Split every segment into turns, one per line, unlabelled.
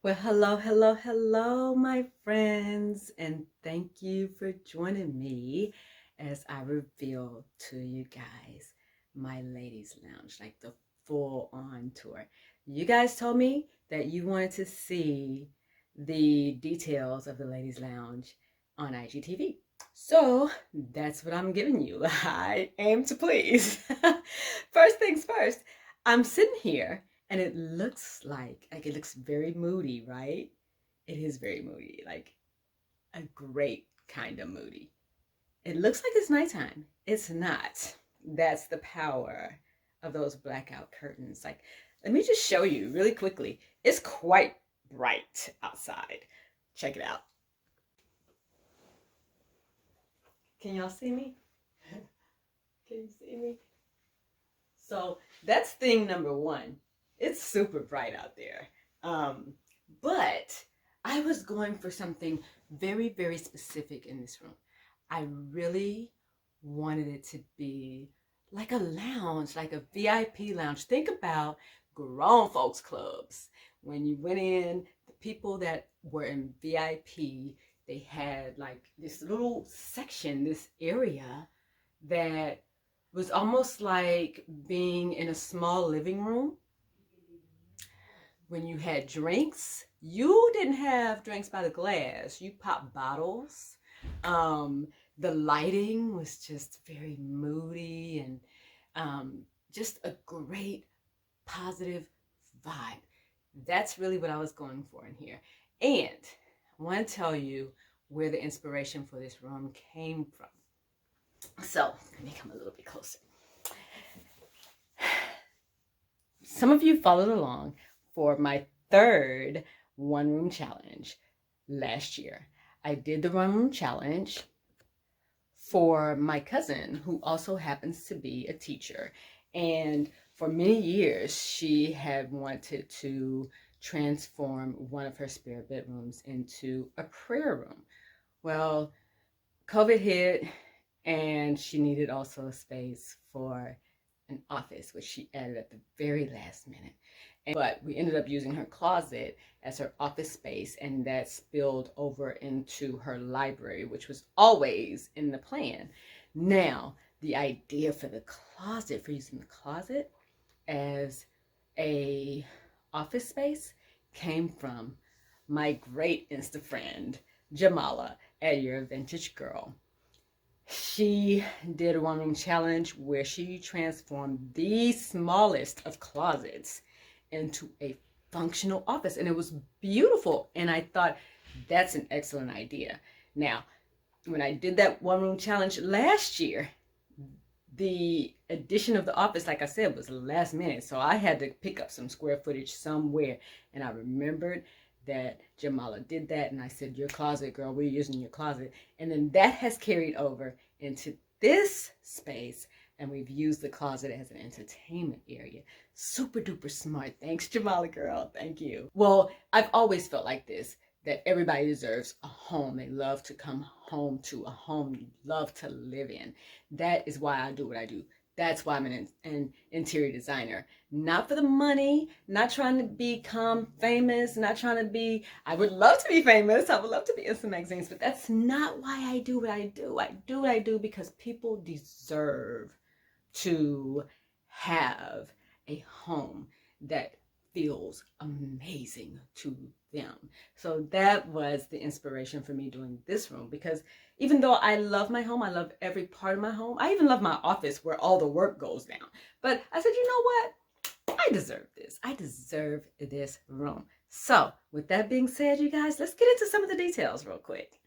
Well, hello, hello, hello, my friends, and thank you for joining me as I reveal to you guys my ladies' lounge, like the full on tour. You guys told me that you wanted to see the details of the ladies' lounge on IGTV. So that's what I'm giving you. I aim to please. First things first, I'm sitting here and it looks like it looks very moody, right? It is very moody, like a great kind of moody. It looks like it's nighttime. It's not. That's the power of those blackout curtains. Like, let me just show you really quickly. It's quite bright outside. Check it out. Can y'all see me? Can you see me? So that's thing number one. It's super bright out there. But I was going for something very, very specific in this room. I really wanted it to be like a lounge, like a VIP lounge. Think about grown folks clubs. When you went in, the people that were in VIP, they had like this little section, this area that was almost like being in a small living room. When you had drinks, you didn't have drinks by the glass. You popped bottles. The lighting was just very moody and just a great positive vibe. That's really what I was going for in here. And I want to tell you where the inspiration for this room came from. So let me come a little bit closer. Some of you followed along for my third one room challenge last year. I did the one room challenge for my cousin, who also happens to be a teacher. And for many years, she had wanted to transform one of her spare bedrooms into a prayer room. Well, COVID hit, and she needed also a space for an office, which she added at the very last minute. But we ended up using her closet as her office space, and that spilled over into her library, which was always in the plan. Now, the idea for the closet, for using the closet as a office space, came from my great Insta friend, Jamala at Your Vintage Girl. She did a one room challenge where she transformed the smallest of closets into a functional office, and it was beautiful. And I thought that's an excellent idea. Now, when I did that one room challenge last year, the addition of the office, like I said, was last minute, so I had to pick up some square footage somewhere. And I remembered that Jamala did that, and I said, your closet, girl, we're using your closet. And then that has carried over into this space, and we've used the closet as an entertainment area. Super duper smart. Thanks, Jamala girl. Thank you. Well, I've always felt like this, that everybody deserves a home. They love to come home to a home you love to live in. That is why I do what I do. That's why I'm an interior designer. Not for the money, not trying to become famous, not trying to be, I would love to be famous. I would love to be in some magazines, but that's not why I do what I do. I do what I do because people deserve to have a home that feels amazing to them. So that was the inspiration for me doing this room, because even though I love my home, I love every part of my home. I even love my office where all the work goes down. But I said, you know what? I deserve this. I deserve this room. So with that being said, you guys, let's get into some of the details real quick.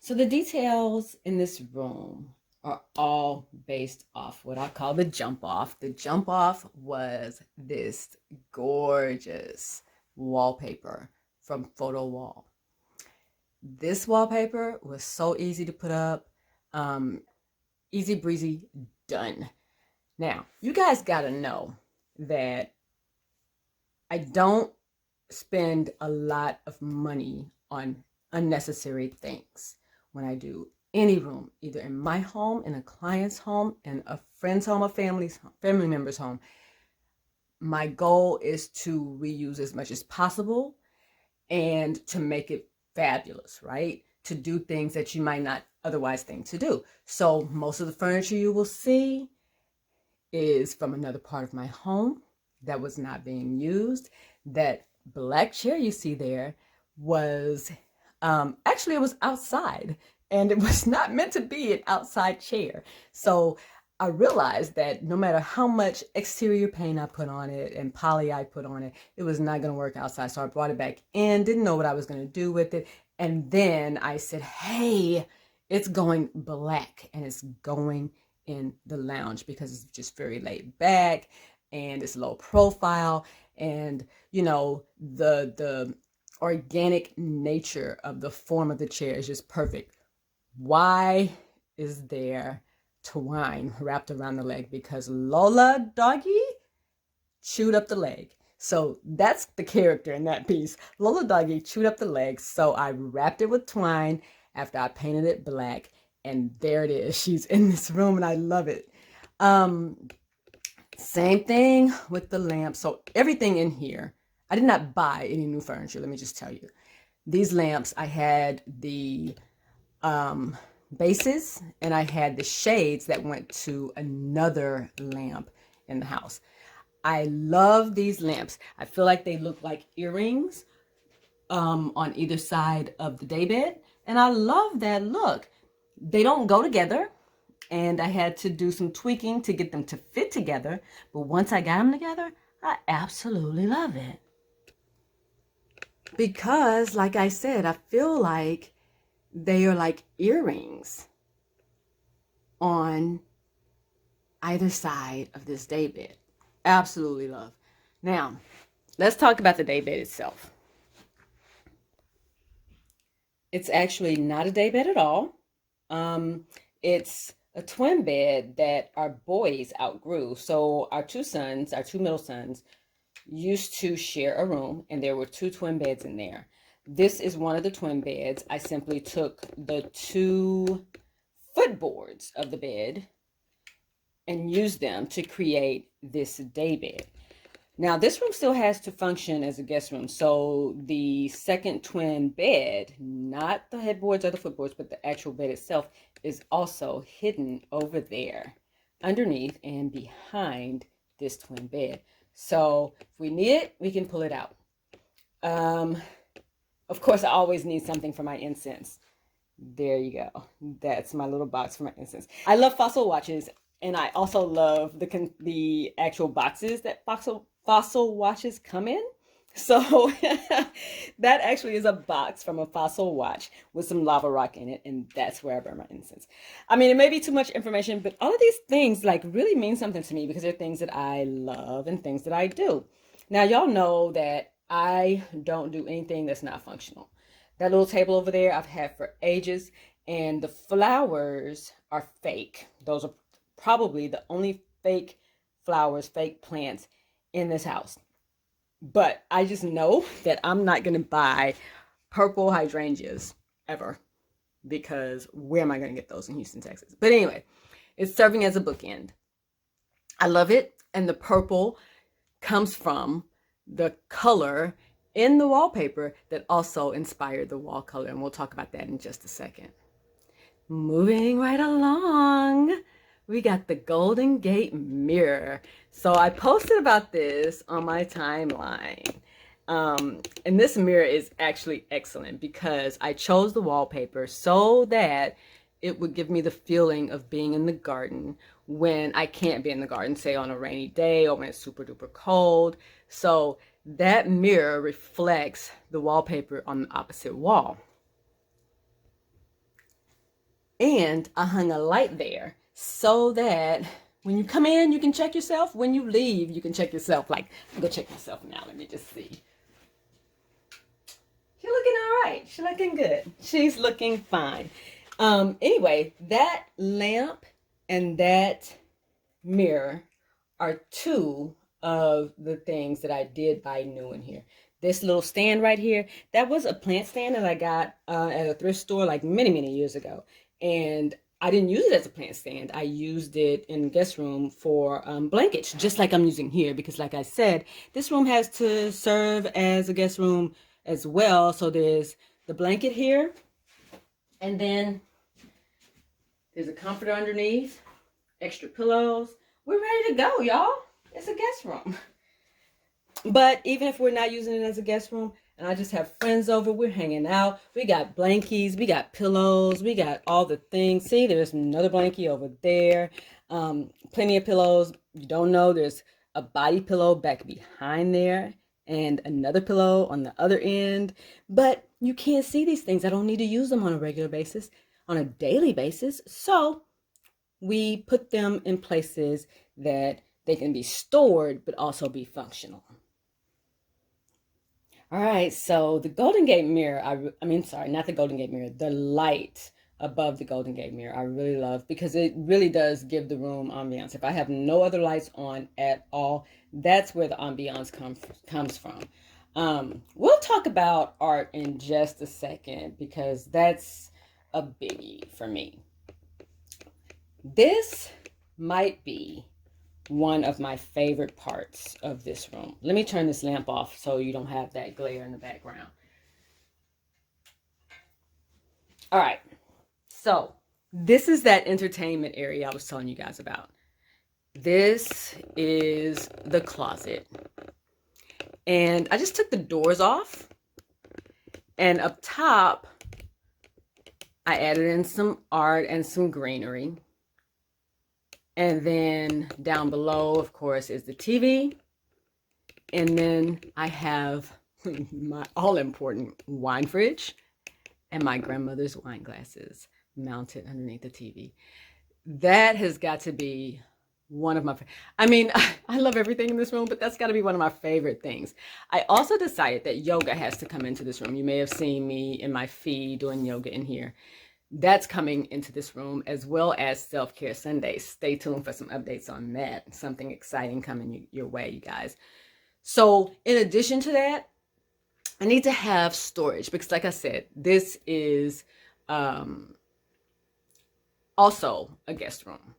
So the details in this room are all based off what I call the jump off. The jump off was this gorgeous wallpaper from Photo Wall. This wallpaper was so easy to put up, easy breezy, done. Now, you guys gotta know that I don't spend a lot of money on unnecessary things when I do any room, either in my home, in a client's home, in a friend's home, a family member's home. My goal is to reuse as much as possible and to make it fabulous, right? To do things that you might not otherwise think to do. So most of the furniture you will see is from another part of my home that was not being used. That black chair you see there was actually, it was outside, and it was not meant to be an outside chair. So I realized that no matter how much exterior paint I put on it and poly I put on it, it was not going to work outside. So I brought it back in, didn't know what I was going to do with it. And then I said, hey, it's going black, and it's going in the lounge because it's just very laid back and it's low profile. And, you know, the organic nature of the form of the chair is just perfect. Why is there twine wrapped around the leg? Because Lola doggy chewed up the leg. So that's the character in that piece. Lola doggy chewed up the leg, so I wrapped it with twine after I painted it black, and there it is. She's in this room, and I love it. Same thing with the lamp. So everything in here, I did not buy any new furniture. Let me just tell you. These lamps, I had the bases, and I had the shades that went to another lamp in the house. I love these lamps. I feel like they look like earrings on either side of the daybed, and I love that look. They don't go together, and I had to do some tweaking to get them to fit together, but once I got them together, I absolutely love it. Because, like I said, I feel like they are like earrings on either side of this daybed. Absolutely love. Now, let's talk about the daybed itself. It's actually not a daybed at all. It's a twin bed that our boys outgrew. So our two middle sons, used to share a room, and there were two twin beds in there. This is one of the twin beds. I simply took the two footboards of the bed and used them to create this daybed. Now, this room still has to function as a guest room. So the second twin bed, not the headboards or the footboards, but the actual bed itself, is also hidden over there underneath and behind this twin bed. So if we need it, we can pull it out. Of course, I always need something for my incense. There you go. That's my little box for my incense. I love fossil watches, and I also love the actual boxes that fossil watches come in. So that actually is a box from a fossil watch with some lava rock in it, and that's where I burn my incense. I mean, it may be too much information, but all of these things like really mean something to me because they're things that I love and things that I do. Now, y'all know that I don't do anything that's not functional. That little table over there I've had for ages, and the flowers are fake. Those are probably the only fake flowers, fake plants in this house. But I just know that I'm not going to buy purple hydrangeas ever, because where am I going to get those in Houston, Texas? But anyway, it's serving as a bookend. I love it. And the purple comes from the color in the wallpaper that also inspired the wall color. And we'll talk about that in just a second. Moving right along, we got the Golden Gate mirror. So I posted about this on my timeline. And this mirror is actually excellent because I chose the wallpaper so that it would give me the feeling of being in the garden when I can't be in the garden, say on a rainy day or when it's super duper cold. So that mirror reflects the wallpaper on the opposite wall. And I hung a light there so that when you come in, you can check yourself. When you leave, you can check yourself. Like, I'm going to check myself now. Let me just see. She's looking all right. She's looking good. She's looking fine. Anyway, that lamp and that mirror are two of the things that I did buy new in here. This little stand right here, that was a plant stand that I got at a thrift store like many, many years ago. And I didn't use it as a plant stand. I used it in the guest room for blankets, just like I'm using here. Because like I said, this room has to serve as a guest room as well. So there's the blanket here, and then there's a comforter underneath, extra pillows. We're ready to go, y'all. It's a guest room. But even if we're not using it as a guest room, and I just have friends over, we're hanging out. We got blankies, we got pillows, we got all the things. See, there's another blankie over there. Plenty of pillows. You don't know, there's a body pillow back behind there and another pillow on the other end. But you can't see these things. I don't need to use them on a regular basis, on a daily basis. So we put them in places that they can be stored, but also be functional. All right, so the Golden Gate mirror, I mean, sorry, not the Golden Gate mirror, the light above the Golden Gate mirror, I really love, because it really does give the room ambiance. If I have no other lights on at all, that's where the ambiance comes from. We'll talk about art in just a second, because that's a biggie for me. This might be one of my favorite parts of this room. Let me turn this lamp off so you don't have that glare in the background. All right, so this is that entertainment area I was telling you guys about. This is the closet. And I just took the doors off, and up top, I added in some art and some greenery. And then down below, of course, is the TV. And then I have my all-important wine fridge and my grandmother's wine glasses mounted underneath the TV. That has got to be one of my, I mean, I love everything in this room, but that's got to be one of my favorite things. I also decided that yoga has to come into this room. You may have seen me in my feed doing yoga in here. That's coming into this room, as well as Self-Care Sundays. Stay tuned for some updates on that. Something exciting coming your way, you guys. So in addition to that, I need to have storage, because like I said, this is also a guest room.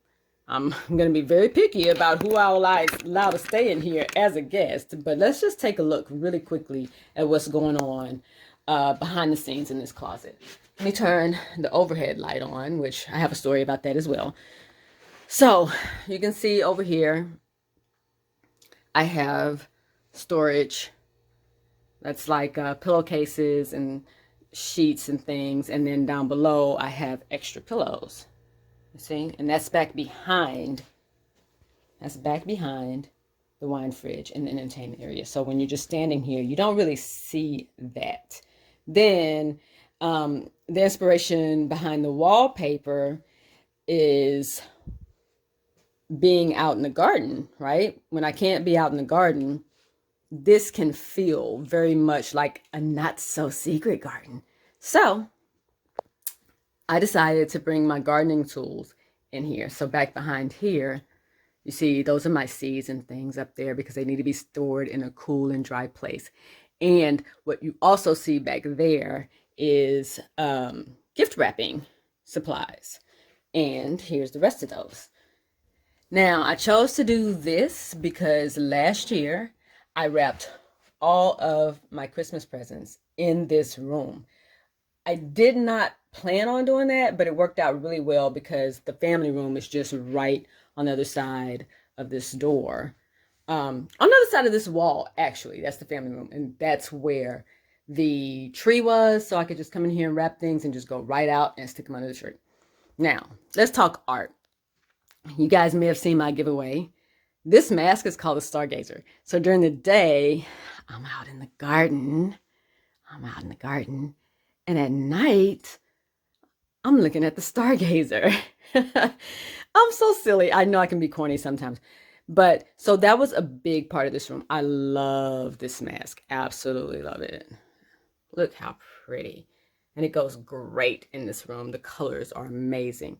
I'm going to be very picky about who I'll allow to stay in here as a guest, but let's just take a look really quickly at what's going on behind the scenes in this closet. Let me turn the overhead light on, which I have a story about that as well. So you can see over here, I have storage. That's like pillowcases and sheets and things. And then down below, I have extra pillows. You see? And that's back behind. That's back behind the wine fridge in the entertainment area. So when you're just standing here, you don't really see that. Then the inspiration behind the wallpaper is being out in the garden, right? When I can't be out in the garden, this can feel very much like a not so secret garden. So I decided to bring my gardening tools in here. So back behind here, you see, those are my seeds and things up there, because they need to be stored in a cool and dry place. And what you also see back there is gift wrapping supplies. And here's the rest of those. Now, I chose to do this because last year I wrapped all of my Christmas presents in this room. I did not plan on doing that, but it worked out really well, because the family room is just right on the other side of this door. On the other side of this wall, actually, that's the family room. And that's where the tree was. So I could just come in here and wrap things and just go right out and stick them under the tree. Now, let's talk art. You guys may have seen my giveaway. This mask is called a stargazer. So during the day, I'm out in the garden. And at night, I'm looking at the stargazer. I'm so silly. I know I can be corny sometimes. But so that was a big part of this room. I love this mask. Absolutely love it. Look how pretty. And it goes great in this room. The colors are amazing.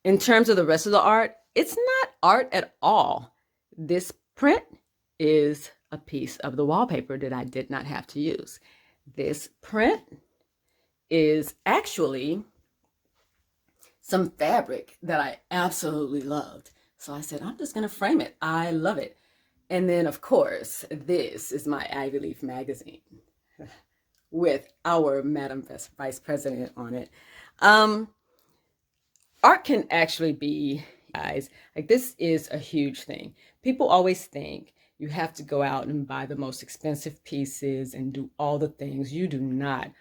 In terms of the rest of the art, it's not art at all. This print is a piece of the wallpaper that I did not have to use. This print is actually some fabric that I absolutely loved. So I said, I'm just going to frame it. I love it. And then, of course, this is my Ivy Leaf magazine. with our Madam Vice President on it. Um, Art can actually be, guys, like this is a huge thing. People always think you have to go out and buy the most expensive pieces and do all the things. You do not.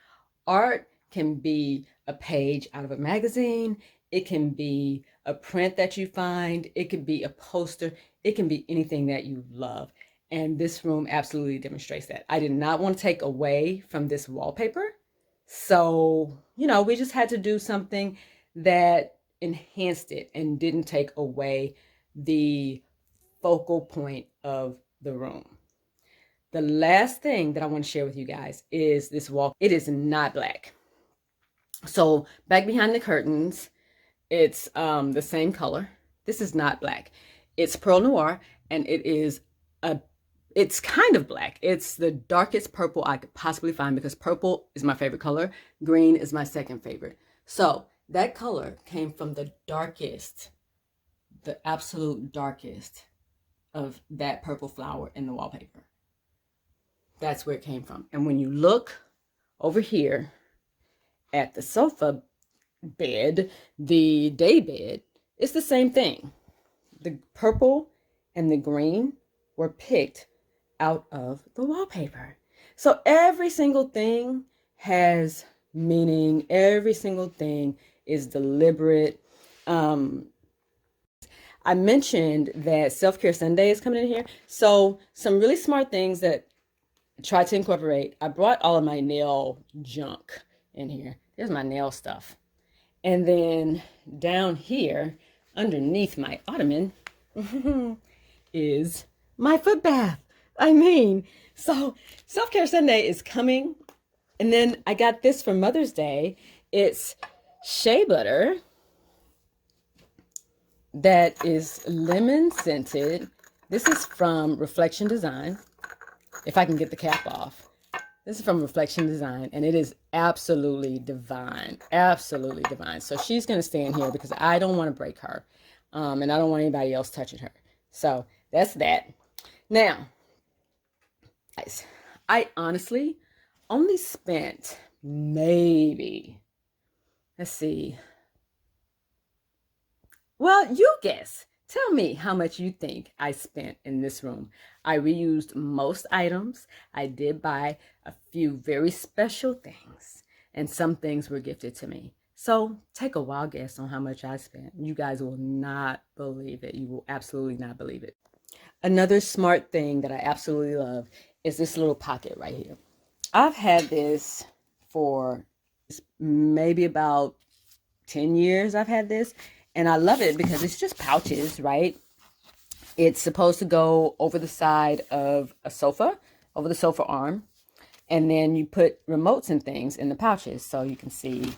Art can be a page out of a magazine. It can be a print that you find. It can be a poster. It can be anything that you love. And this room absolutely demonstrates that. I did not want to take away from this wallpaper. So, we just had to do something that enhanced it and didn't take away the focal point of the room. The last thing that I want to share with you guys is this wall. It is not black. So back behind the curtains, it's the same color. This is not black. It's pearl noir, and it's kind of black. It's the darkest purple I could possibly find because purple is my favorite color. Green is my second favorite. So that color came from the darkest, the absolute darkest of that purple flower in the wallpaper. That's where it came from. And when you look over here at the sofa bed, the day bed, it's the same thing. The purple and the green were picked out of the wallpaper. So every single thing has meaning. Every single thing is deliberate. I mentioned that Self-Care Sunday is coming in here. So some really smart things that I try to incorporate. I brought all of my nail junk in here. There's my nail stuff. And then down here, underneath my ottoman, is my foot bath. So Self-Care Sunday is coming. And then I got this for Mother's Day. It's shea butter that is lemon scented. This is from Reflection Design. If I can get the cap off. This is from Reflection Design, and it is absolutely divine. Absolutely divine. So she's going to stay in here because I don't want to break her. And I don't want anybody else touching her. So that's that. Now, guys, I honestly only spent maybe, let's see. Well, you guess. Tell me how much you think I spent in this room. I reused most items. I did buy a few very special things, and some things were gifted to me. So take a wild guess on how much I spent. You guys will not believe it. You will absolutely not believe it. Another smart thing that I absolutely love is this little pocket right here. I've had this for maybe about 10 years. I've had this. And I love it because it's just pouches, right? It's supposed to go over the side of a sofa, over the sofa arm. And then you put remotes and things in the pouches. So you can see,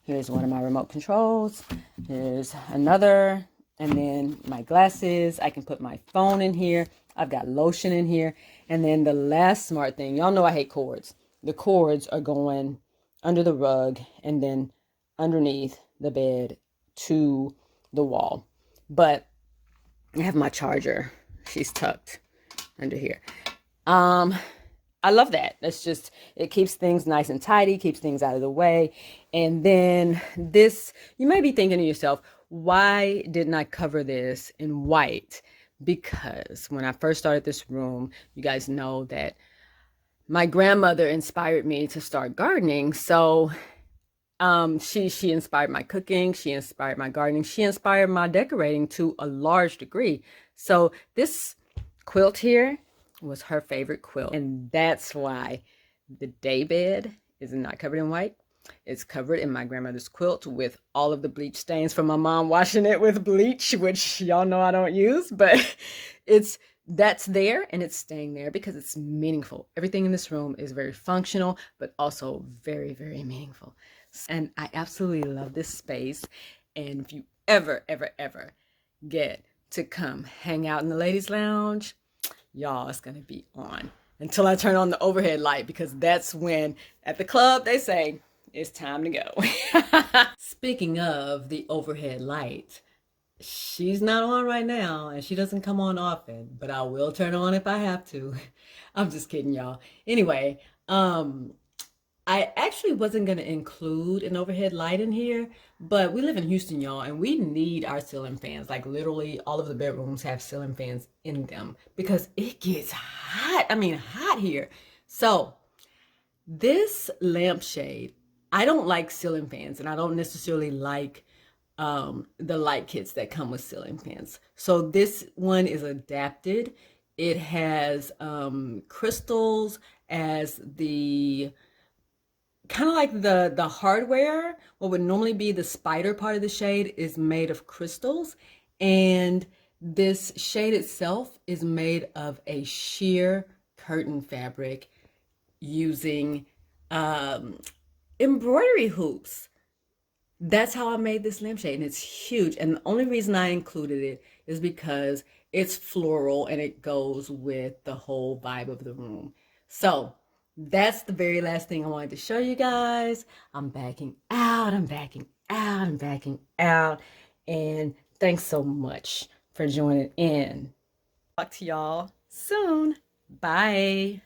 here's one of my remote controls. Here's another. And then my glasses. I can put my phone in here. I've got lotion in here. And then the last smart thing, y'all know I hate cords. The cords are going under the rug and then underneath the bed to the wall. But I have my charger. She's tucked under here. I love that. That's just, it keeps things nice and tidy, keeps things out of the way. And then this, you may be thinking to yourself, why didn't I cover this in white? Because when I first started this room, you guys know that my grandmother inspired me to start gardening. So she inspired my cooking, she inspired my gardening, she inspired my decorating to a large degree. So this quilt here was her favorite quilt. And that's why the day bed is not covered in white. It's covered in my grandmother's quilt with all of the bleach stains from my mom washing it with bleach, which y'all know I don't use, but that's there and it's staying there because it's meaningful. Everything in this room is very functional, but also very, very meaningful. And I absolutely love this space. And if you ever get to come hang out in the ladies' lounge, y'all, it's going to be on until I turn on the overhead light, because that's when at the club they say it's time to go. Speaking of the overhead light, she's not on right now and she doesn't come on often, but I will turn on if I have to. I'm just kidding, y'all. Anyway, I actually wasn't going to include an overhead light in here, but we live in Houston, y'all, and we need our ceiling fans. Like literally all of the bedrooms have ceiling fans in them because it gets hot. I mean, hot here. So this lampshade, I don't like ceiling fans and I don't necessarily like the light kits that come with ceiling fans. So this one is adapted. It has crystals as the kind of like the hardware. What would normally be the spider part of the shade is made of crystals, and this shade itself is made of a sheer curtain fabric using um, embroidery hoops. That's how I made this lampshade, and it's huge. And the only reason I included it is because it's floral and it goes with the whole vibe of the room. So that's the very last thing I wanted to show you guys. I'm backing out, I'm backing out, I'm backing out. And thanks so much for joining in. Talk to y'all soon. Bye.